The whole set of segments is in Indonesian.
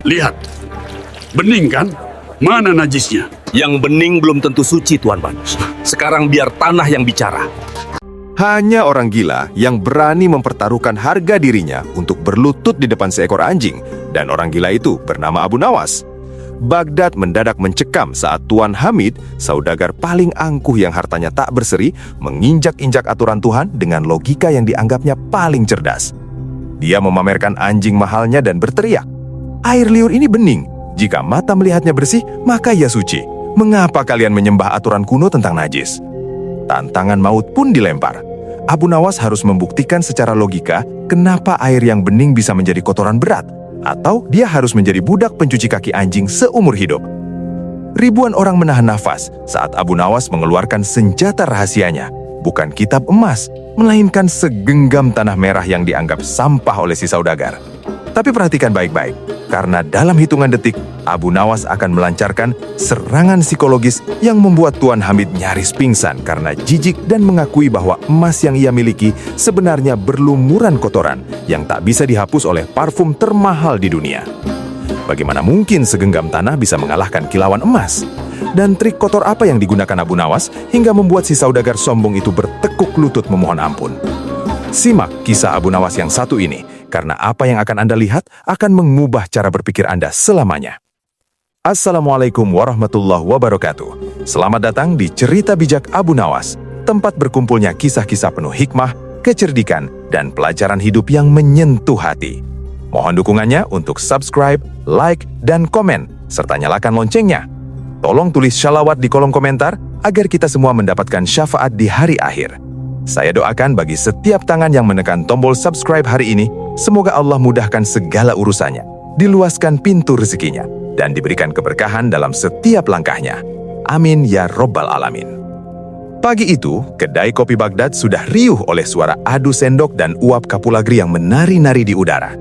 Lihat, bening kan? Mana najisnya? Yang bening belum tentu suci, Tuan Ban. Sekarang biar tanah yang bicara. Hanya orang gila yang berani mempertaruhkan harga dirinya untuk berlutut di depan seekor anjing, dan orang gila itu bernama Abu Nawas. Baghdad mendadak mencekam saat Tuan Hamid, saudagar paling angkuh yang hartanya tak berseri, menginjak-injak aturan Tuhan dengan logika yang dianggapnya paling cerdas. Dia memamerkan anjing mahalnya dan berteriak, "Air liur ini bening. Jika mata melihatnya bersih, maka ia suci. Mengapa kalian menyembah aturan kuno tentang najis?" Tantangan maut pun dilempar. Abu Nawas harus membuktikan secara logika kenapa air yang bening bisa menjadi kotoran berat, atau dia harus menjadi budak pencuci kaki anjing seumur hidup. Ribuan orang menahan nafas saat Abu Nawas mengeluarkan senjata rahasianya, bukan kitab emas, melainkan segenggam tanah merah yang dianggap sampah oleh si saudagar. Tapi perhatikan baik-baik, karena dalam hitungan detik, Abu Nawas akan melancarkan serangan psikologis yang membuat Tuan Hamid nyaris pingsan karena jijik dan mengakui bahwa emas yang ia miliki sebenarnya berlumuran kotoran yang tak bisa dihapus oleh parfum termahal di dunia. Bagaimana mungkin segenggam tanah bisa mengalahkan kilauan emas? Dan trik kotor apa yang digunakan Abu Nawas hingga membuat si saudagar sombong itu bertekuk lutut memohon ampun? Simak kisah Abu Nawas yang satu ini, karena apa yang akan Anda lihat akan mengubah cara berpikir Anda selamanya. Assalamualaikum warahmatullahi wabarakatuh. Selamat datang di Cerita Bijak Abu Nawas, tempat berkumpulnya kisah-kisah penuh hikmah, kecerdikan, dan pelajaran hidup yang menyentuh hati. Mohon dukungannya untuk subscribe, like, dan komen, serta nyalakan loncengnya. Tolong tulis shalawat di kolom komentar agar kita semua mendapatkan syafaat di hari akhir. Saya doakan bagi setiap tangan yang menekan tombol subscribe hari ini, semoga Allah mudahkan segala urusannya, diluaskan pintu rezekinya, dan diberikan keberkahan dalam setiap langkahnya. Amin ya Robbal Alamin. Pagi itu, kedai kopi Baghdad sudah riuh oleh suara adu sendok dan uap kapulagri yang menari-nari di udara.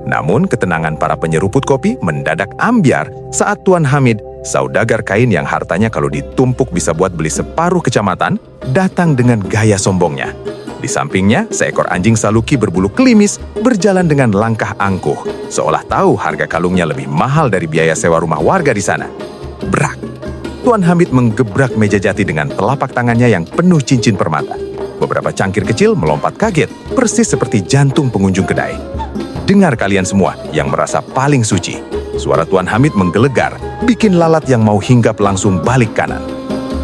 Namun, ketenangan para penyeruput kopi mendadak ambyar saat Tuan Hamid, saudagar kain yang hartanya kalau ditumpuk bisa buat beli separuh kecamatan, datang dengan gaya sombongnya. Di sampingnya, seekor anjing saluki berbulu klimis berjalan dengan langkah angkuh, seolah tahu harga kalungnya lebih mahal dari biaya sewa rumah warga di sana. Brak! Tuan Hamid menggebrak meja jati dengan telapak tangannya yang penuh cincin permata. Beberapa cangkir kecil melompat kaget, persis seperti jantung pengunjung kedai. Dengar kalian semua yang merasa paling suci. Suara Tuan Hamid menggelegar, bikin lalat yang mau hinggap langsung balik kanan.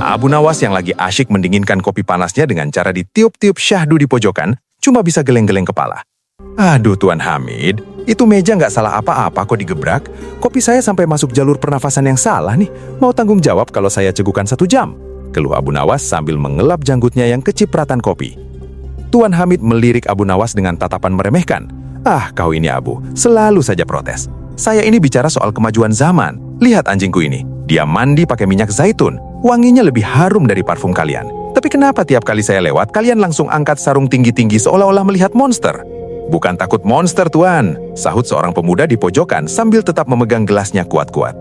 Abu Nawas yang lagi asyik mendinginkan kopi panasnya dengan cara ditiup-tiup syahdu di pojokan, cuma bisa geleng-geleng kepala. Aduh Tuan Hamid, itu meja nggak salah apa-apa kok digebrak. Kopi saya sampai masuk jalur pernafasan yang salah nih. Mau tanggung jawab kalau saya cegukan 1 jam? Keluh Abu Nawas sambil mengelap janggutnya yang kecipratan kopi. Tuan Hamid melirik Abu Nawas dengan tatapan meremehkan. Ah, kau ini Abu, selalu saja protes. Saya ini bicara soal kemajuan zaman. Lihat anjingku ini, dia mandi pakai minyak zaitun. Wanginya lebih harum dari parfum kalian. Tapi kenapa tiap kali saya lewat, kalian langsung angkat sarung tinggi-tinggi seolah-olah melihat monster? Bukan takut monster, Tuan, sahut seorang pemuda di pojokan sambil tetap memegang gelasnya kuat-kuat.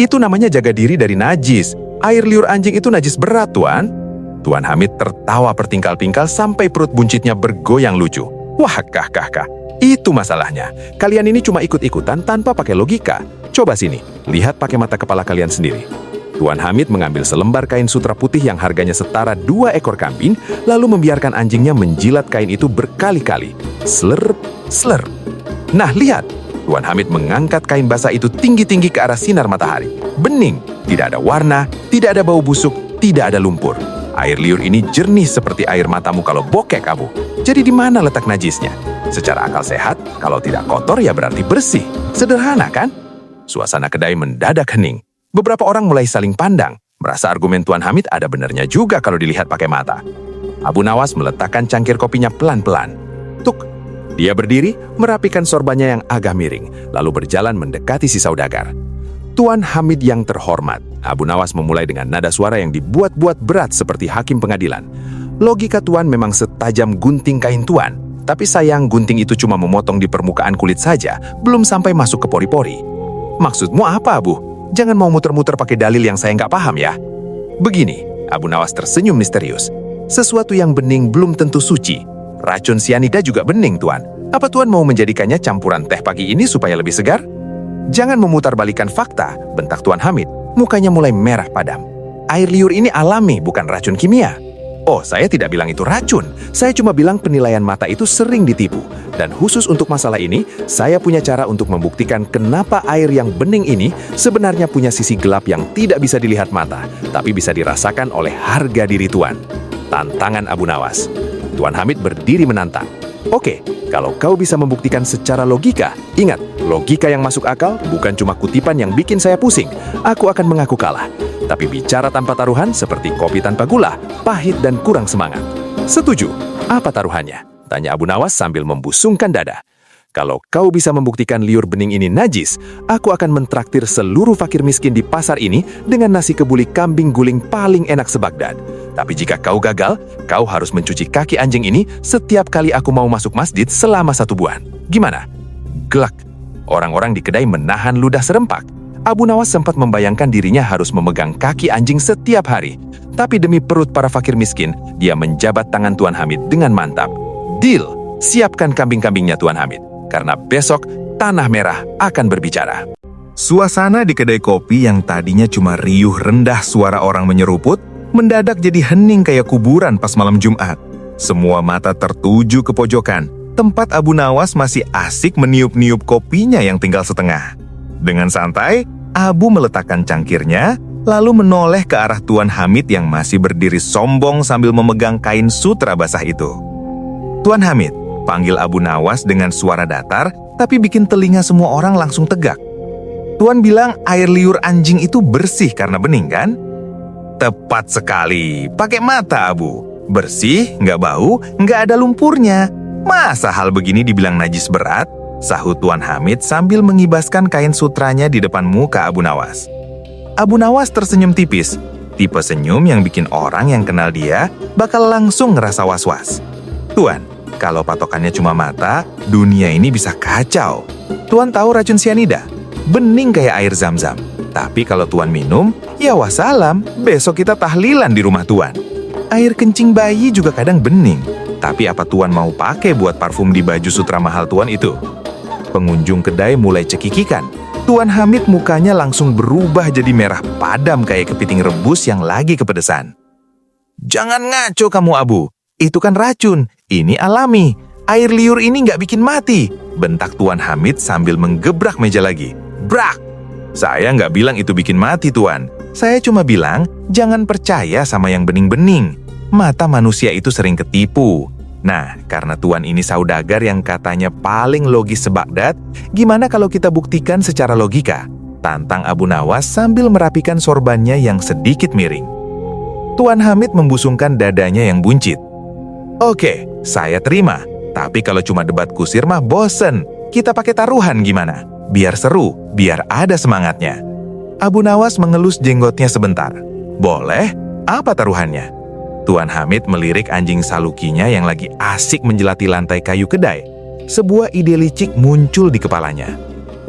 Itu namanya jaga diri dari najis. Air liur anjing itu najis berat, Tuan. Tuan Hamid tertawa pertingkal-tingkal sampai perut buncitnya bergoyang lucu. Wah, kah. Itu masalahnya. Kalian ini cuma ikut-ikutan tanpa pakai logika. Coba sini, lihat pakai mata kepala kalian sendiri. Tuan Hamid mengambil selembar kain sutra putih yang harganya setara 2 ekor kambing, lalu membiarkan anjingnya menjilat kain itu berkali-kali. Slurp, slurp. Nah, lihat. Tuan Hamid mengangkat kain basah itu tinggi-tinggi ke arah sinar matahari. Bening, tidak ada warna, tidak ada bau busuk, tidak ada lumpur. Air liur ini jernih seperti air matamu kalau bokek, Abu. Jadi di mana letak najisnya? Secara akal sehat, kalau tidak kotor ya berarti bersih. Sederhana kan? Suasana kedai mendadak hening. Beberapa orang mulai saling pandang, merasa argumen Tuan Hamid ada benarnya juga kalau dilihat pakai mata. Abu Nawas meletakkan cangkir kopinya pelan-pelan. Tuk! Dia berdiri, merapikan sorbannya yang agak miring, lalu berjalan mendekati si saudagar. Tuan Hamid yang terhormat, Abu Nawas memulai dengan nada suara yang dibuat-buat berat seperti hakim pengadilan. Logika Tuan memang setajam gunting kain Tuan, tapi sayang gunting itu cuma memotong di permukaan kulit saja, belum sampai masuk ke pori-pori. Maksudmu apa, Abu? Jangan mau muter-muter pakai dalil yang saya nggak paham ya. Begini, Abu Nawas tersenyum misterius. Sesuatu yang bening belum tentu suci. Racun sianida juga bening, Tuan. Apa Tuan mau menjadikannya campuran teh pagi ini supaya lebih segar? Jangan memutarbalikkan fakta, bentak Tuan Hamid. Mukanya mulai merah padam. Air liur ini alami, bukan racun kimia. Oh, saya tidak bilang itu racun. Saya cuma bilang penilaian mata itu sering ditipu. Dan khusus untuk masalah ini, saya punya cara untuk membuktikan kenapa air yang bening ini sebenarnya punya sisi gelap yang tidak bisa dilihat mata, tapi bisa dirasakan oleh harga diri Tuan. Tantangan Abu Nawas. Tuan Hamid berdiri menantang. Oke, kalau kau bisa membuktikan secara logika, ingat, logika yang masuk akal bukan cuma kutipan yang bikin saya pusing. Aku akan mengaku kalah. Tapi bicara tanpa taruhan seperti kopi tanpa gula, pahit dan kurang semangat. Setuju? Apa taruhannya? Tanya Abu Nawas sambil membusungkan dada. Kalau kau bisa membuktikan liur bening ini najis, aku akan mentraktir seluruh fakir miskin di pasar ini dengan nasi kebuli kambing guling paling enak se-Baghdad. Tapi jika kau gagal, kau harus mencuci kaki anjing ini setiap kali aku mau masuk masjid selama 1 bulan. Gimana? Gelak. Orang-orang di kedai menahan ludah serempak. Abu Nawas sempat membayangkan dirinya harus memegang kaki anjing setiap hari. Tapi demi perut para fakir miskin, dia menjabat tangan Tuan Hamid dengan mantap. Deal! Siapkan kambing-kambingnya Tuan Hamid. Karena besok Tanah Merah akan berbicara. Suasana di kedai kopi yang tadinya cuma riuh rendah suara orang menyeruput, mendadak jadi hening kayak kuburan pas malam Jumat. Semua mata tertuju ke pojokan, tempat Abu Nawas masih asik meniup-niup kopinya yang tinggal setengah. Dengan santai, Abu meletakkan cangkirnya, lalu menoleh ke arah Tuan Hamid yang masih berdiri sombong sambil memegang kain sutra basah itu. Tuan Hamid, panggil Abu Nawas dengan suara datar, tapi bikin telinga semua orang langsung tegak. Tuan bilang air liur anjing itu bersih karena bening, kan? Tepat sekali, pakai mata Abu. Bersih, nggak bau, nggak ada lumpurnya. Masa hal begini dibilang najis berat? Sahut Tuan Hamid sambil mengibaskan kain sutranya di depan muka Abu Nawas. Abu Nawas tersenyum tipis, tipe senyum yang bikin orang yang kenal dia bakal langsung ngerasa was-was. Tuan, kalau patokannya cuma mata, dunia ini bisa kacau. Tuan tahu racun sianida? Bening kayak air zam-zam. Tapi kalau Tuan minum, ya wassalam, besok kita tahlilan di rumah Tuan. Air kencing bayi juga kadang bening. Tapi apa Tuan mau pakai buat parfum di baju sutra mahal Tuan itu? Pengunjung kedai mulai cekikikan. Tuan Hamid mukanya langsung berubah jadi merah padam kayak kepiting rebus yang lagi kepedesan. Jangan ngaco kamu Abu, itu kan racun, ini alami. Air liur ini nggak bikin mati, bentak Tuan Hamid sambil menggebrak meja lagi. Brak! Saya nggak bilang itu bikin mati Tuan. Saya cuma bilang jangan percaya sama yang bening-bening. Mata manusia itu sering ketipu. Nah, karena Tuan ini saudagar yang katanya paling logis se-Baghdad, gimana kalau kita buktikan secara logika? Tantang Abu Nawas sambil merapikan sorbannya yang sedikit miring. Tuan Hamid membusungkan dadanya yang buncit. Oke, saya terima. Tapi kalau cuma debat kusir mah bosen. Kita pakai taruhan gimana? Biar seru, biar ada semangatnya. Abu Nawas mengelus jenggotnya sebentar. Boleh, apa taruhannya? Tuan Hamid melirik anjing salukinya yang lagi asik menjelati lantai kayu kedai. Sebuah ide licik muncul di kepalanya.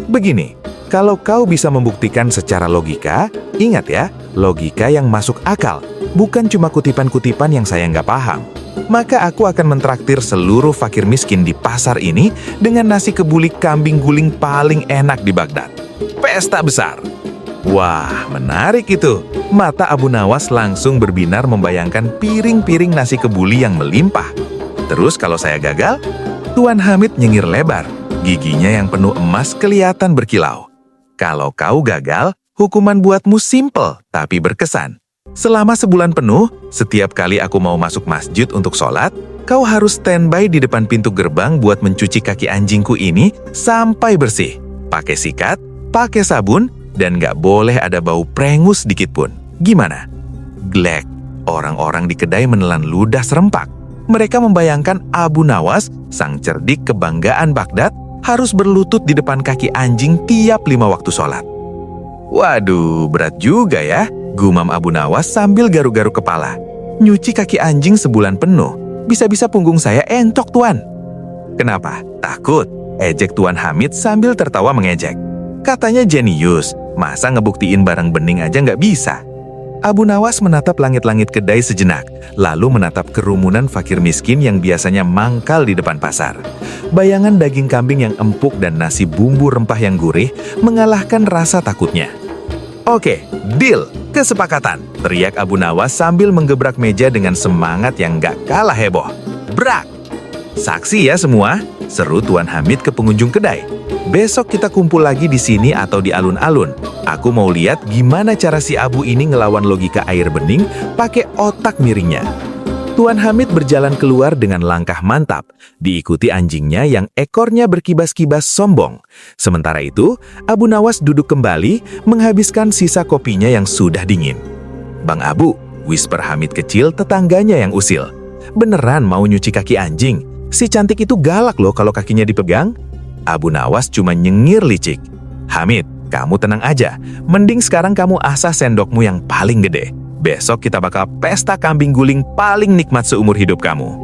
Begini, kalau kau bisa membuktikan secara logika, ingat ya, logika yang masuk akal, bukan cuma kutipan-kutipan yang saya nggak paham. Maka aku akan mentraktir seluruh fakir miskin di pasar ini dengan nasi kebuli kambing guling paling enak di Baghdad. Pesta besar. Wah, menarik itu. Mata Abu Nawas langsung berbinar membayangkan piring-piring nasi kebuli yang melimpah. Terus kalau saya gagal, Tuan Hamid nyengir lebar. Giginya yang penuh emas kelihatan berkilau. Kalau kau gagal, hukuman buatmu simple tapi berkesan. Selama sebulan penuh, setiap kali aku mau masuk masjid untuk sholat, kau harus standby di depan pintu gerbang buat mencuci kaki anjingku ini sampai bersih. Pakai sikat, pakai sabun, dan gak boleh ada bau prengus sedikit pun. Gimana? Glek. Orang-orang di kedai menelan ludah serempak. Mereka membayangkan Abu Nawas, sang cerdik kebanggaan Baghdad, harus berlutut di depan kaki anjing tiap 5 waktu sholat. Waduh, berat juga ya. Gumam Abu Nawas sambil garuk-garuk kepala. Nyuci kaki anjing sebulan penuh. Bisa-bisa punggung saya entok, Tuan. Kenapa? Takut? Ejek Tuan Hamid sambil tertawa mengejek. Katanya jenius, masa ngebuktiin barang bening aja nggak bisa? Abu Nawas menatap langit-langit kedai sejenak, lalu menatap kerumunan fakir miskin yang biasanya mangkal di depan pasar. Bayangan daging kambing yang empuk dan nasi bumbu rempah yang gurih mengalahkan rasa takutnya. "Oke, deal, kesepakatan," teriak Abu Nawas sambil menggebrak meja dengan semangat yang gak kalah heboh. "Brak! Saksi ya semua," seru Tuan Hamid ke pengunjung kedai. "Besok kita kumpul lagi di sini atau di alun-alun. Aku mau lihat gimana cara si Abu ini ngelawan logika air bening pakai otak miringnya." Tuan Hamid berjalan keluar dengan langkah mantap, diikuti anjingnya yang ekornya berkibas-kibas sombong. Sementara itu, Abu Nawas duduk kembali, menghabiskan sisa kopinya yang sudah dingin. "Bang Abu," whisper Hamid kecil tetangganya yang usil. "Beneran mau nyuci kaki anjing? Si cantik itu galak loh kalau kakinya dipegang." Abu Nawas cuma nyengir licik. "Hamid, kamu tenang aja. Mending sekarang kamu asah sendokmu yang paling gede. Besok kita bakal pesta kambing guling paling nikmat seumur hidup kamu."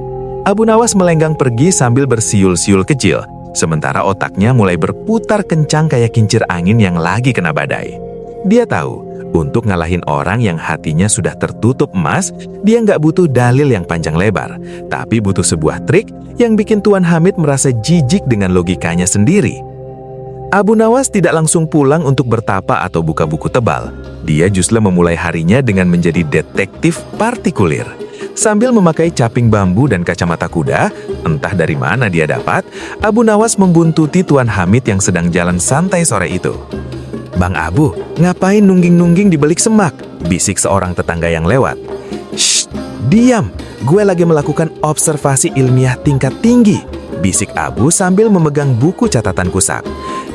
Abu Nawas melenggang pergi sambil bersiul-siul kecil, sementara otaknya mulai berputar kencang kayak kincir angin yang lagi kena badai. Dia tahu, untuk ngalahin orang yang hatinya sudah tertutup emas, dia nggak butuh dalil yang panjang lebar, tapi butuh sebuah trik yang bikin Tuan Hamid merasa jijik dengan logikanya sendiri. Abu Nawas tidak langsung pulang untuk bertapa atau buka buku tebal. Dia justru memulai harinya dengan menjadi detektif partikulir. Sambil memakai caping bambu dan kacamata kuda, entah dari mana dia dapat, Abu Nawas membuntuti Tuan Hamid yang sedang jalan santai sore itu. "Bang Abu, ngapain nungging-nungging di balik semak?" bisik seorang tetangga yang lewat. "Shh, diam, gue lagi melakukan observasi ilmiah tingkat tinggi," bisik Abu sambil memegang buku catatan kusap.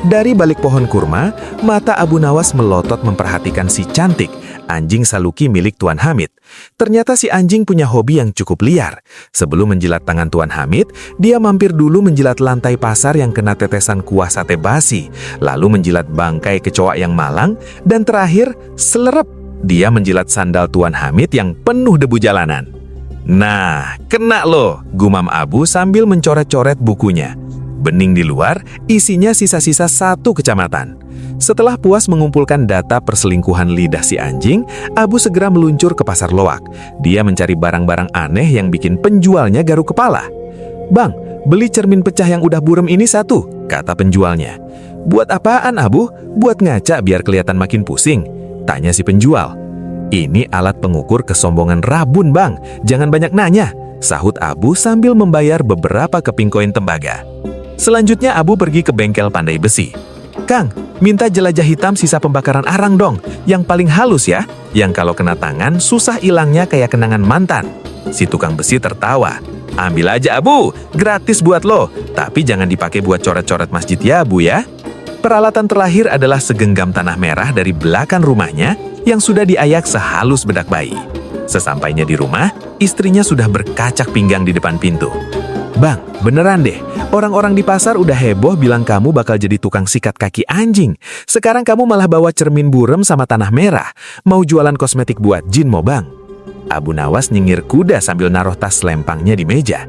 Dari balik pohon kurma, mata Abu Nawas melotot memperhatikan si cantik, anjing Saluki milik Tuan Hamid. Ternyata si anjing punya hobi yang cukup liar. Sebelum menjilat tangan Tuan Hamid, dia mampir dulu menjilat lantai pasar yang kena tetesan kuah sate basi, lalu menjilat bangkai kecoa yang malang, dan terakhir, selerep, dia menjilat sandal Tuan Hamid yang penuh debu jalanan. "Nah, kena loh," gumam Abu sambil mencoret-coret bukunya. Bening di luar, isinya sisa-sisa satu kecamatan. Setelah puas mengumpulkan data perselingkuhan lidah si anjing, Abu segera meluncur ke pasar loak. Dia mencari barang-barang aneh yang bikin penjualnya garuk kepala. "Bang, beli cermin pecah yang udah burem ini satu," kata penjualnya. "Buat apaan, Abu? Buat ngaca biar kelihatan makin pusing?" tanya si penjual. "Ini alat pengukur kesombongan rabun, Bang. Jangan banyak nanya," sahut Abu sambil membayar beberapa keping koin tembaga. Selanjutnya Abu pergi ke bengkel pandai besi. "Kang, minta jelajah hitam sisa pembakaran arang dong, yang paling halus ya, yang kalau kena tangan susah hilangnya kayak kenangan mantan." Si tukang besi tertawa. "Ambil aja Abu, gratis buat lo, tapi jangan dipakai buat coret-coret masjid ya Abu ya." Peralatan terakhir adalah segenggam tanah merah dari belakang rumahnya yang sudah diayak sehalus bedak bayi. Sesampainya di rumah, istrinya sudah berkacak pinggang di depan pintu. "Bang, beneran deh, orang-orang di pasar udah heboh bilang kamu bakal jadi tukang sikat kaki anjing. Sekarang kamu malah bawa cermin burem sama tanah merah. Mau jualan kosmetik buat jin mau bang?" Abu Nawas nyengir kuda sambil naruh tas lempangnya di meja.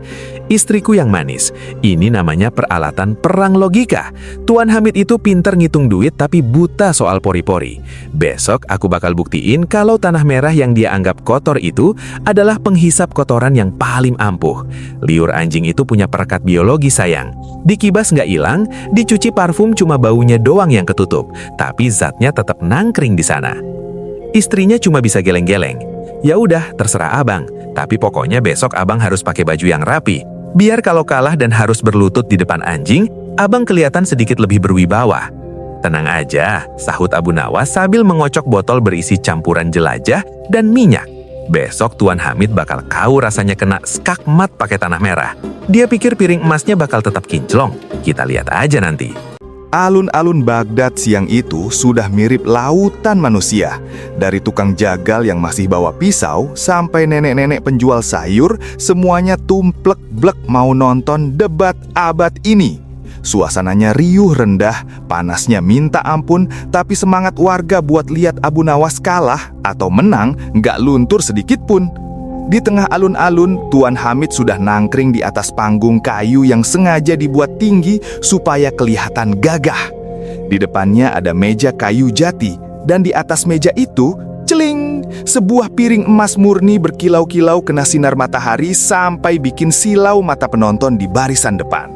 "Istriku yang manis, ini namanya peralatan perang logika. Tuan Hamid itu pinter ngitung duit tapi buta soal pori-pori. Besok aku bakal buktiin kalau tanah merah yang dia anggap kotor itu adalah penghisap kotoran yang paling ampuh. Liur anjing itu punya perekat biologi sayang. Dikibas nggak hilang, dicuci parfum cuma baunya doang yang ketutup, tapi zatnya tetap nangkring di sana." Istrinya cuma bisa geleng-geleng. "Ya udah, terserah abang. Tapi pokoknya besok abang harus pakai baju yang rapi. Biar kalau kalah dan harus berlutut di depan anjing, abang kelihatan sedikit lebih berwibawa." "Tenang aja," sahut Abu Nawas sambil mengocok botol berisi campuran jelajah dan minyak. "Besok Tuan Hamid bakal kau rasanya kena skakmat pakai tanah merah. Dia pikir piring emasnya bakal tetap kinclong. Kita lihat aja nanti." Alun-alun Baghdad siang itu sudah mirip lautan manusia. Dari tukang jagal yang masih bawa pisau sampai nenek-nenek penjual sayur, semuanya tumplek-blek mau nonton debat abad ini. Suasananya riuh rendah, panasnya minta ampun, tapi semangat warga buat lihat Abu Nawas kalah atau menang nggak luntur sedikit pun. Di tengah alun-alun, Tuan Hamid sudah nangkring di atas panggung kayu yang sengaja dibuat tinggi supaya kelihatan gagah. Di depannya ada meja kayu jati, dan di atas meja itu, celing, sebuah piring emas murni berkilau-kilau kena sinar matahari sampai bikin silau mata penonton di barisan depan.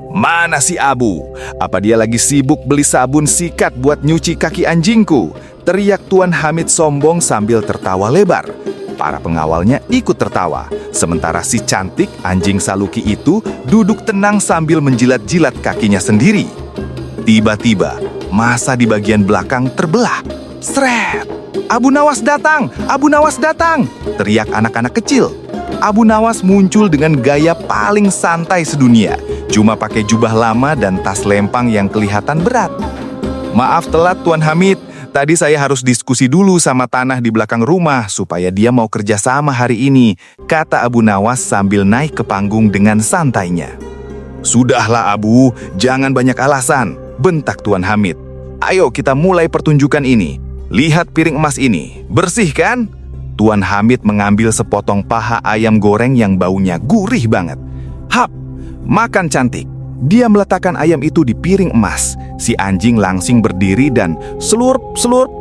Mana si Abu? Apa dia lagi sibuk beli sabun sikat buat nyuci kaki anjingku? Teriak Tuan Hamid sombong sambil tertawa lebar. Para pengawalnya ikut tertawa, sementara si cantik anjing Saluki itu duduk tenang sambil menjilat-jilat kakinya sendiri. Tiba-tiba, masa di bagian belakang terbelah. Sret! Abu Nawas datang! Abu Nawas datang! Teriak anak-anak kecil. Abu Nawas muncul dengan gaya paling santai sedunia, cuma pakai jubah lama dan tas lempang yang kelihatan berat. Maaf telat Tuan Hamid, tadi saya harus diskusi dulu sama tanah di belakang rumah supaya dia mau kerja sama hari ini, kata Abu Nawas sambil naik ke panggung dengan santainya. Sudahlah Abu, jangan banyak alasan, bentak Tuan Hamid. Ayo kita mulai pertunjukan ini. Lihat piring emas ini, bersih kan? Tuan Hamid mengambil sepotong paha ayam goreng yang baunya gurih banget. Hap, makan cantik. Dia meletakkan ayam itu di piring emas. Si anjing langsing berdiri dan selurp,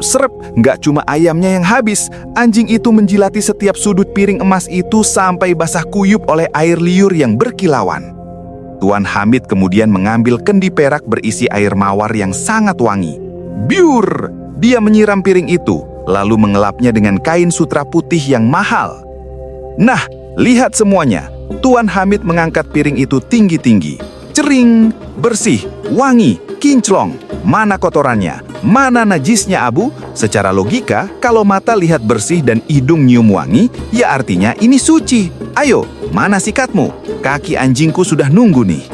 serep. Nggak cuma ayamnya yang habis, anjing itu menjilati setiap sudut piring emas itu sampai basah kuyup oleh air liur yang berkilauan. Tuan Hamid kemudian mengambil kendi perak berisi air mawar yang sangat wangi. Biur! Dia menyiram piring itu, lalu mengelapnya dengan kain sutra putih yang mahal. Nah, lihat semuanya. Tuan Hamid mengangkat piring itu tinggi-tinggi. Cering, bersih, wangi, kinclong. Mana kotorannya? Mana najisnya Abu? Secara logika, kalau mata lihat bersih dan hidung nyium wangi, ya artinya ini suci. Ayo, mana sikatmu? Kaki anjingku sudah nunggu nih.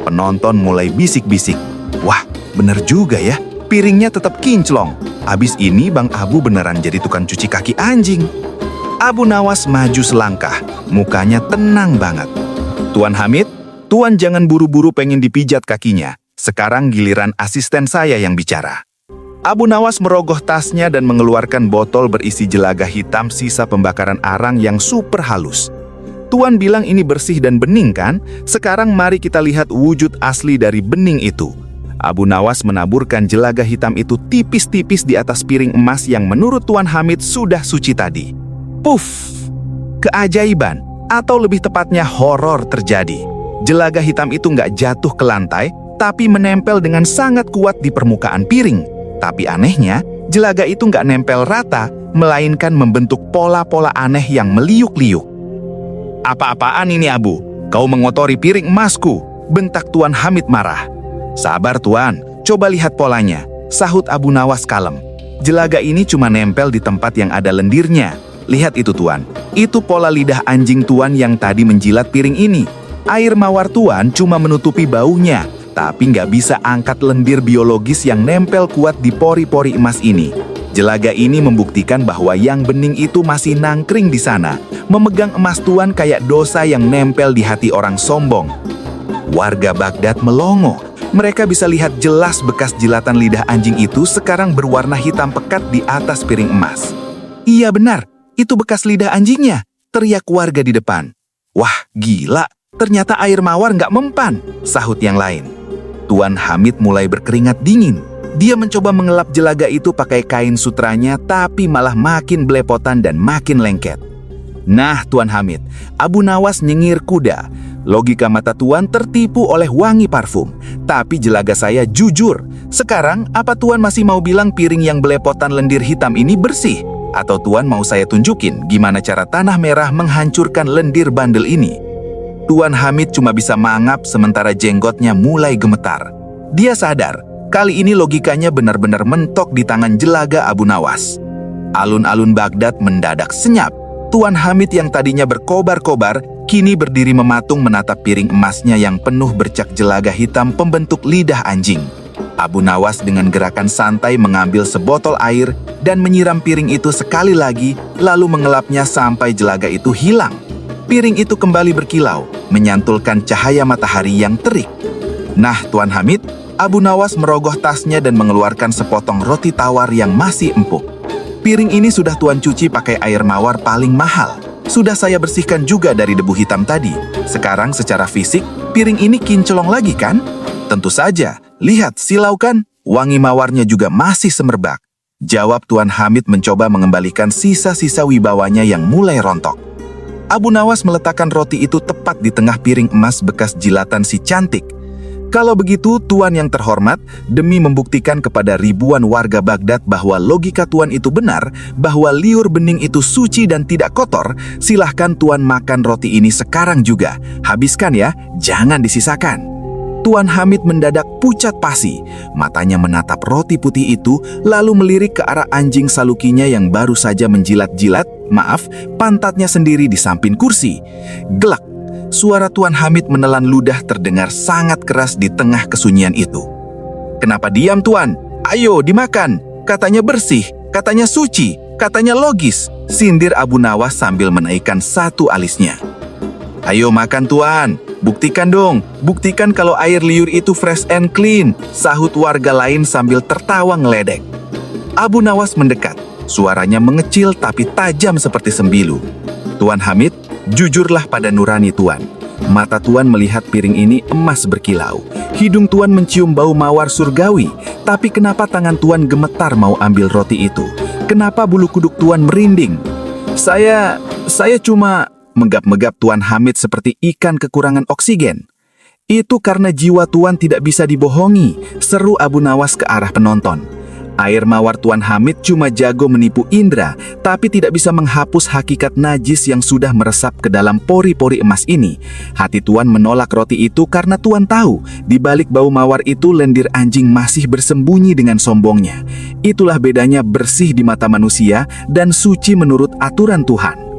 Penonton mulai bisik-bisik. Wah, bener juga ya. Piringnya tetap kinclong. Abis ini Bang Abu beneran jadi tukang cuci kaki anjing. Abu Nawas maju selangkah, mukanya tenang banget. Tuan Hamid, Tuan jangan buru-buru pengen dipijat kakinya. Sekarang giliran asisten saya yang bicara. Abu Nawas merogoh tasnya dan mengeluarkan botol berisi jelaga hitam sisa pembakaran arang yang super halus. Tuan bilang ini bersih dan bening kan? Sekarang mari kita lihat wujud asli dari bening itu. Abu Nawas menaburkan jelaga hitam itu tipis-tipis di atas piring emas yang menurut Tuan Hamid sudah suci tadi. Puff! Keajaiban, atau lebih tepatnya horor terjadi. Jelaga hitam itu nggak jatuh ke lantai, tapi menempel dengan sangat kuat di permukaan piring. Tapi anehnya, jelaga itu nggak nempel rata, melainkan membentuk pola-pola aneh yang meliuk-liuk. Apa-apaan ini Abu? Kau mengotori piring emasku, bentak Tuan Hamid marah. Sabar Tuan, coba lihat polanya, sahut Abu Nawas kalem. Jelaga ini cuma nempel di tempat yang ada lendirnya. Lihat itu Tuan, itu pola lidah anjing Tuan yang tadi menjilat piring ini. Air mawar Tuan cuma menutupi baunya, tapi nggak bisa angkat lendir biologis yang nempel kuat di pori-pori emas ini. Jelaga ini membuktikan bahwa yang bening itu masih nangkring di sana, memegang emas Tuan kayak dosa yang nempel di hati orang sombong. Warga Baghdad melongo. Mereka bisa lihat jelas bekas jilatan lidah anjing itu sekarang berwarna hitam pekat di atas piring emas. Iya benar, itu bekas lidah anjingnya, teriak warga di depan. Wah, gila, ternyata air mawar nggak mempan, sahut yang lain. Tuan Hamid mulai berkeringat dingin. Dia mencoba mengelap jelaga itu pakai kain sutranya, tapi malah makin belepotan dan makin lengket. Nah, Tuan Hamid, Abu Nawas nyengir kuda. Logika mata Tuan tertipu oleh wangi parfum. Tapi jelaga saya jujur. Sekarang, apa Tuan masih mau bilang piring yang belepotan lendir hitam ini bersih? Atau Tuan mau saya tunjukin gimana cara tanah merah menghancurkan lendir bandel ini? Tuan Hamid cuma bisa mangap sementara jenggotnya mulai gemetar. Dia sadar, kali ini logikanya benar-benar mentok di tangan jelaga Abu Nawas. Alun-alun Baghdad mendadak senyap. Tuan Hamid yang tadinya berkobar-kobar, kini berdiri mematung menatap piring emasnya yang penuh bercak jelaga hitam pembentuk lidah anjing. Abu Nawas dengan gerakan santai mengambil sebotol air dan menyiram piring itu sekali lagi, lalu mengelapnya sampai jelaga itu hilang. Piring itu kembali berkilau, menyantulkan cahaya matahari yang terik. Nah, Tuan Hamid, Abu Nawas merogoh tasnya dan mengeluarkan sepotong roti tawar yang masih empuk. Piring ini sudah Tuan cuci pakai air mawar paling mahal. Sudah saya bersihkan juga dari debu hitam tadi. Sekarang secara fisik, piring ini kinclong lagi kan? Tentu saja, lihat silau kan? Wangi mawarnya juga masih semerbak. Jawab Tuan Hamid mencoba mengembalikan sisa-sisa wibawanya yang mulai rontok. Abu Nawas meletakkan roti itu tepat di tengah piring emas bekas jilatan si cantik. Kalau begitu, Tuan yang terhormat, demi membuktikan kepada ribuan warga Baghdad bahwa logika Tuan itu benar, bahwa liur bening itu suci dan tidak kotor, silahkan Tuan makan roti ini sekarang juga. Habiskan ya, jangan disisakan. Tuan Hamid mendadak pucat pasi. Matanya menatap roti putih itu, lalu melirik ke arah anjing salukinya yang baru saja pantatnya sendiri di samping kursi. Gelak. Suara Tuan Hamid menelan ludah terdengar sangat keras di tengah kesunyian itu. "Kenapa diam, Tuan? Ayo dimakan. Katanya bersih, katanya suci, katanya logis," sindir Abu Nawas sambil menaikkan satu alisnya. "Ayo makan, Tuan. Buktikan dong, buktikan kalau air liur itu fresh and clean," sahut warga lain sambil tertawa ngeledek. Abu Nawas mendekat, suaranya mengecil tapi tajam seperti sembilu. "Tuan Hamid, jujurlah pada nurani Tuan. Mata Tuan melihat piring ini emas berkilau. Hidung Tuan mencium bau mawar surgawi. Tapi kenapa tangan Tuan gemetar mau ambil roti itu? Kenapa bulu kuduk Tuan merinding?" Saya cuma..." Menggap-menggap Tuan Hamid seperti ikan kekurangan oksigen. "Itu karena jiwa Tuan tidak bisa dibohongi," seru Abu Nawas ke arah penonton. Air mawar Tuan Hamid cuma jago menipu indera, tapi tidak bisa menghapus hakikat najis yang sudah meresap ke dalam pori-pori emas ini. Hati Tuan menolak roti itu karena Tuan tahu, di balik bau mawar itu lendir anjing masih bersembunyi dengan sombongnya. Itulah bedanya bersih di mata manusia dan suci menurut aturan Tuhan.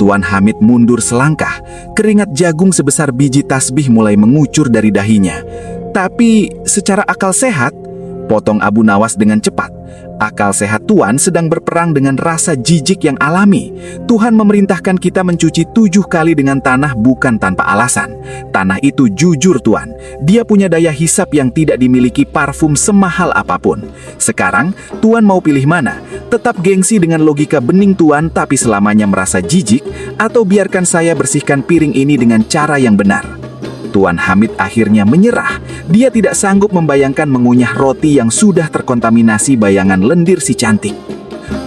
Tuan Hamid mundur selangkah, keringat jagung sebesar biji tasbih mulai mengucur dari dahinya. "Tapi secara akal sehat," potong Abu Nawas dengan cepat. "Akal sehat Tuan sedang berperang dengan rasa jijik yang alami. Tuhan memerintahkan kita mencuci 7 kali dengan tanah bukan tanpa alasan. Tanah itu jujur Tuan. Dia punya daya hisap yang tidak dimiliki parfum semahal apapun. Sekarang Tuan mau pilih mana? Tetap gengsi dengan logika bening Tuan tapi selamanya merasa jijik, atau biarkan saya bersihkan piring ini dengan cara yang benar?" Tuan Hamid akhirnya menyerah. Dia tidak sanggup membayangkan mengunyah roti yang sudah terkontaminasi bayangan lendir si cantik.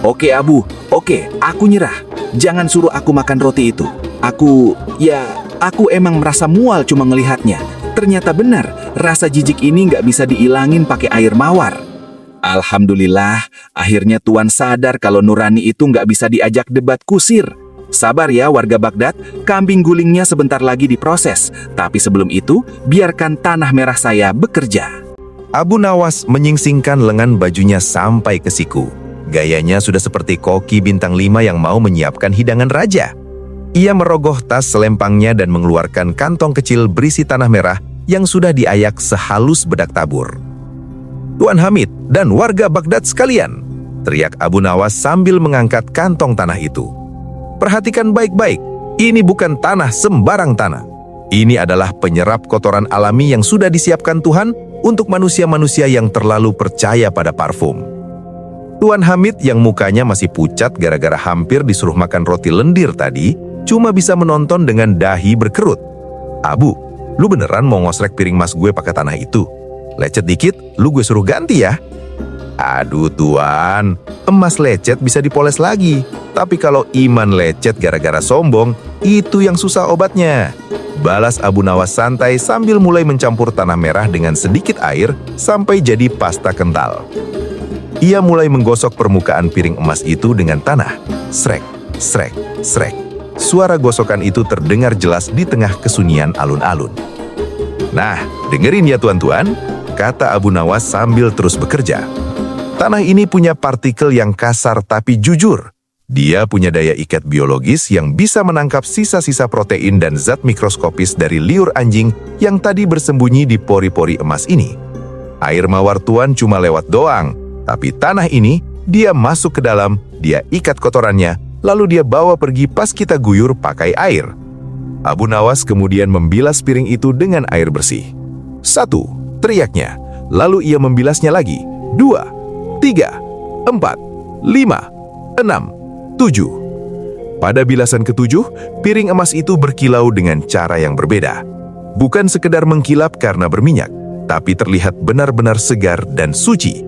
"Oke Abu, oke, aku nyerah. Jangan suruh aku makan roti itu. Aku emang merasa mual cuma ngelihatnya. Ternyata benar, rasa jijik ini nggak bisa diilangin pakai air mawar." Alhamdulillah, akhirnya Tuan sadar kalau nurani itu nggak bisa diajak debat kusir. Sabar ya warga Baghdad, kambing gulingnya sebentar lagi diproses. Tapi sebelum itu, biarkan tanah merah saya bekerja. Abu Nawas menyingsingkan lengan bajunya sampai ke siku. Gayanya sudah seperti koki bintang 5 yang mau menyiapkan hidangan raja. Ia merogoh tas selempangnya dan mengeluarkan kantong kecil berisi tanah merah yang sudah diayak sehalus bedak tabur. "Tuan Hamid dan warga Baghdad sekalian," teriak Abu Nawas sambil mengangkat kantong tanah itu. "Perhatikan baik-baik, ini bukan tanah sembarang tanah. Ini adalah penyerap kotoran alami yang sudah disiapkan Tuhan untuk manusia-manusia yang terlalu percaya pada parfum." Tuan Hamid yang mukanya masih pucat gara-gara hampir disuruh makan roti lendir tadi, cuma bisa menonton dengan dahi berkerut. "Abu, lu beneran mau ngosrek piring mas gue pakai tanah itu? Lecet dikit, lu gue suruh ganti ya." "Aduh Tuan, emas lecet bisa dipoles lagi. Tapi kalau iman lecet gara-gara sombong, itu yang susah obatnya," balas Abu Nawas santai sambil mulai mencampur tanah merah dengan sedikit air sampai jadi pasta kental. Ia mulai menggosok permukaan piring emas itu dengan tanah. Srek, srek, srek. Suara gosokan itu terdengar jelas di tengah kesunyian alun-alun. "Nah, dengerin ya tuan-tuan," kata Abu Nawas sambil terus bekerja. "Tanah ini punya partikel yang kasar tapi jujur. Dia punya daya ikat biologis yang bisa menangkap sisa-sisa protein dan zat mikroskopis dari liur anjing yang tadi bersembunyi di pori-pori emas ini. Air mawar Tuan cuma lewat doang, tapi tanah ini, dia masuk ke dalam, dia ikat kotorannya, lalu dia bawa pergi pas kita guyur pakai air." Abu Nawas kemudian membilas piring itu dengan air bersih. "1," teriaknya, lalu ia membilasnya lagi. 2, 3, 4, 5, 6, 7. Pada bilasan ke-7, piring emas itu berkilau dengan cara yang berbeda. Bukan sekedar mengkilap karena berminyak, tapi terlihat benar-benar segar dan suci.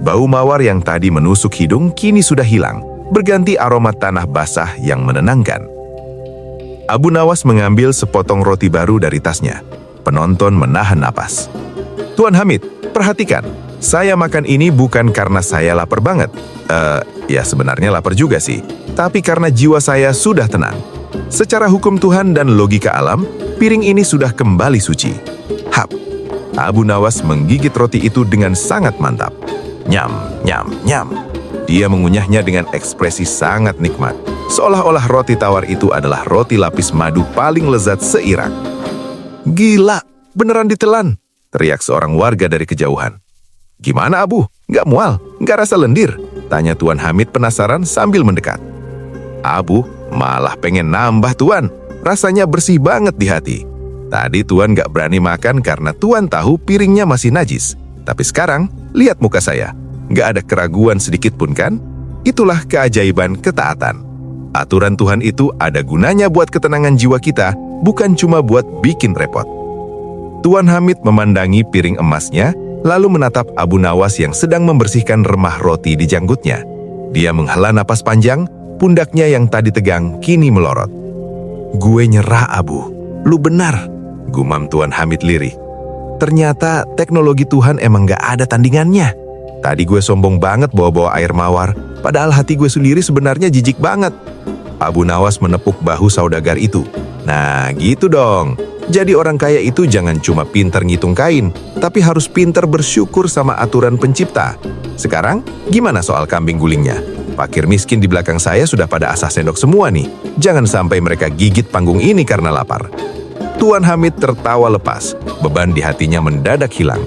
Bau mawar yang tadi menusuk hidung kini sudah hilang, berganti aroma tanah basah yang menenangkan. Abu Nawas mengambil sepotong roti baru dari tasnya. Penonton menahan napas. Tuan Hamid, perhatikan. Saya makan ini bukan karena saya lapar banget. Ya sebenarnya lapar juga sih. Tapi karena jiwa saya sudah tenang. Secara hukum Tuhan dan logika alam, piring ini sudah kembali suci. Hap. Abu Nawas menggigit roti itu dengan sangat mantap. Nyam, nyam, nyam. Dia mengunyahnya dengan ekspresi sangat nikmat. Seolah-olah roti tawar itu adalah roti lapis madu paling lezat se-Irak. Gila, beneran ditelan, teriak seorang warga dari kejauhan. Gimana Abu? Nggak mual? Nggak rasa lendir? Tanya Tuan Hamid penasaran sambil mendekat. Abu malah pengen nambah Tuan. Rasanya bersih banget di hati. Tadi Tuan nggak berani makan karena Tuan tahu piringnya masih najis. Tapi sekarang, lihat muka saya. Nggak ada keraguan sedikit pun kan? Itulah keajaiban ketaatan. Aturan Tuhan itu ada gunanya buat ketenangan jiwa kita, bukan cuma buat bikin repot. Tuan Hamid memandangi piring emasnya, lalu menatap Abu Nawas yang sedang membersihkan remah roti di janggutnya. Dia menghela napas panjang, pundaknya yang tadi tegang kini melorot. Gue nyerah Abu, lu benar, gumam Tuan Hamid lirih. Ternyata teknologi Tuhan emang gak ada tandingannya. Tadi gue sombong banget bawa-bawa air mawar, padahal hati gue sendiri sebenarnya jijik banget. Abu Nawas menepuk bahu saudagar itu. Nah gitu dong. Jadi orang kaya itu jangan cuma pintar ngitung kain, tapi harus pintar bersyukur sama aturan pencipta. Sekarang, gimana soal kambing gulingnya? Fakir miskin di belakang saya sudah pada asah sendok semua nih. Jangan sampai mereka gigit panggung ini karena lapar. Tuan Hamid tertawa lepas. Beban di hatinya mendadak hilang.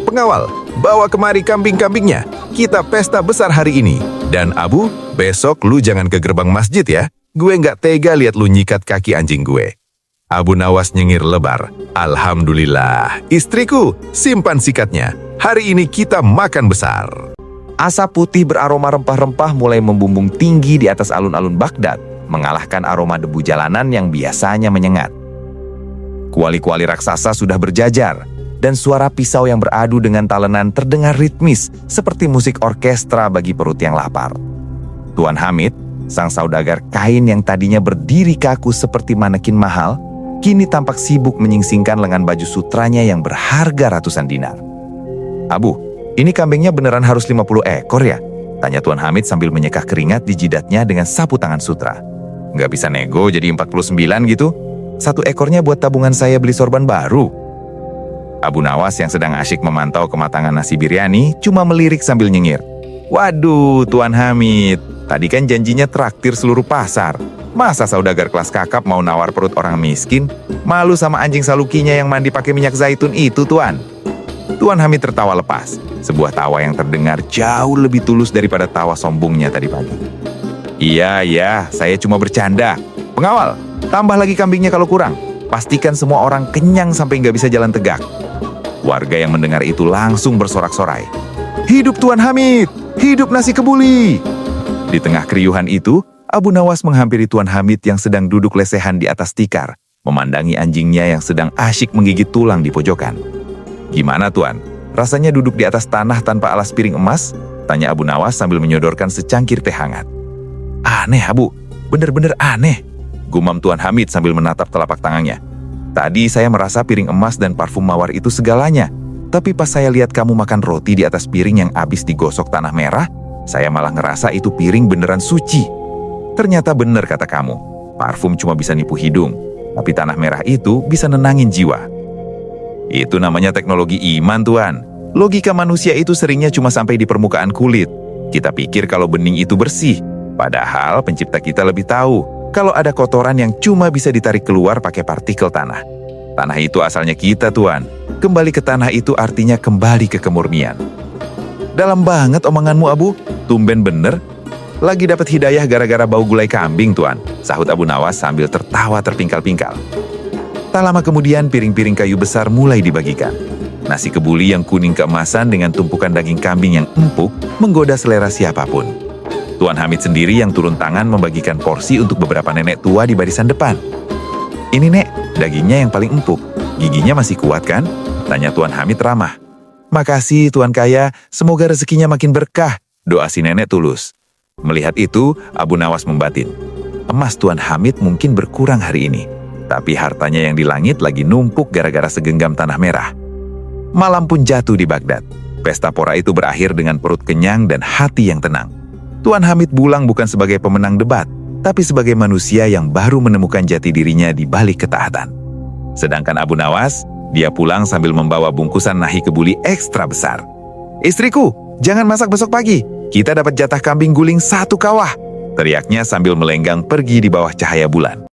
Pengawal, bawa kemari kambing-kambingnya. Kita pesta besar hari ini. Dan Abu, besok lu jangan ke gerbang masjid ya. Gue nggak tega lihat lu nyikat kaki anjing gue. Abu Nawas nyengir lebar. Alhamdulillah, istriku, simpan sikatnya. Hari ini kita makan besar. Asap putih beraroma rempah-rempah mulai membumbung tinggi di atas alun-alun Baghdad, mengalahkan aroma debu jalanan yang biasanya menyengat. Kuali-kuali raksasa sudah berjajar, dan suara pisau yang beradu dengan talenan terdengar ritmis seperti musik orkestra bagi perut yang lapar. Tuan Hamid, sang saudagar kain yang tadinya berdiri kaku seperti manekin mahal, kini tampak sibuk menyingsingkan lengan baju sutranya yang berharga ratusan dinar. Abu, ini kambingnya beneran harus 50 ekor ya? Tanya Tuan Hamid sambil menyekah keringat di jidatnya dengan sapu tangan sutra. Nggak bisa nego jadi 49 gitu? 1 ekornya buat tabungan saya beli sorban baru. Abu Nawas yang sedang asyik memantau kematangan nasi biryani cuma melirik sambil nyengir. Waduh, Tuan Hamid, tadi kan janjinya traktir seluruh pasar. Masa saudagar kelas kakap mau nawar perut orang miskin? Malu sama anjing salukinya yang mandi pakai minyak zaitun itu, Tuan. Tuan Hamid tertawa lepas. Sebuah tawa yang terdengar jauh lebih tulus daripada tawa sombongnya tadi pagi. Iya, saya cuma bercanda. Pengawal, tambah lagi kambingnya kalau kurang. Pastikan semua orang kenyang sampai nggak bisa jalan tegak. Warga yang mendengar itu langsung bersorak-sorai. Hidup Tuan Hamid! Hidup nasi kebuli! Di tengah keriuhan itu, Abu Nawas menghampiri Tuan Hamid yang sedang duduk lesehan di atas tikar, memandangi anjingnya yang sedang asyik menggigit tulang di pojokan. Gimana Tuan? Rasanya duduk di atas tanah tanpa alas piring emas? Tanya Abu Nawas sambil menyodorkan secangkir teh hangat. Aneh Abu, bener-bener aneh. Gumam Tuan Hamid sambil menatap telapak tangannya. Tadi saya merasa piring emas dan parfum mawar itu segalanya. Tapi pas saya lihat kamu makan roti di atas piring yang habis digosok tanah merah, saya malah ngerasa itu piring beneran suci. Ternyata bener kata kamu, parfum cuma bisa nipu hidung, tapi tanah merah itu bisa nenangin jiwa. Itu namanya teknologi iman, Tuan. Logika manusia itu seringnya cuma sampai di permukaan kulit. Kita pikir kalau bening itu bersih, padahal pencipta kita lebih tahu kalau ada kotoran yang cuma bisa ditarik keluar pakai partikel tanah. Tanah itu asalnya kita, Tuan. Kembali ke tanah itu artinya kembali ke kemurnian. Dalam banget omonganmu, Abu. Tumben bener. Lagi dapat hidayah gara-gara bau gulai kambing, Tuan. Sahut Abu Nawas sambil tertawa terpingkal-pingkal. Tak lama kemudian piring-piring kayu besar mulai dibagikan. Nasi kebuli yang kuning keemasan dengan tumpukan daging kambing yang empuk menggoda selera siapapun. Tuan Hamid sendiri yang turun tangan membagikan porsi untuk beberapa nenek tua di barisan depan. Ini Nek, dagingnya yang paling empuk. Giginya masih kuat kan? Tanya Tuan Hamid ramah. Makasih Tuan Kaya, semoga rezekinya makin berkah, doa si nenek tulus. Melihat itu, Abu Nawas membatin. Emas Tuan Hamid mungkin berkurang hari ini, tapi hartanya yang di langit lagi numpuk gara-gara segenggam tanah merah. Malam pun jatuh di Baghdad. Pesta pora itu berakhir dengan perut kenyang dan hati yang tenang. Tuan Hamid pulang bukan sebagai pemenang debat, tapi sebagai manusia yang baru menemukan jati dirinya di balik ketaatan. Sedangkan Abu Nawas, dia pulang sambil membawa bungkusan nahi kebuli ekstra besar. "Istriku, jangan masak besok pagi. Kita dapat jatah kambing guling 1 kawah," teriaknya sambil melenggang pergi di bawah cahaya bulan.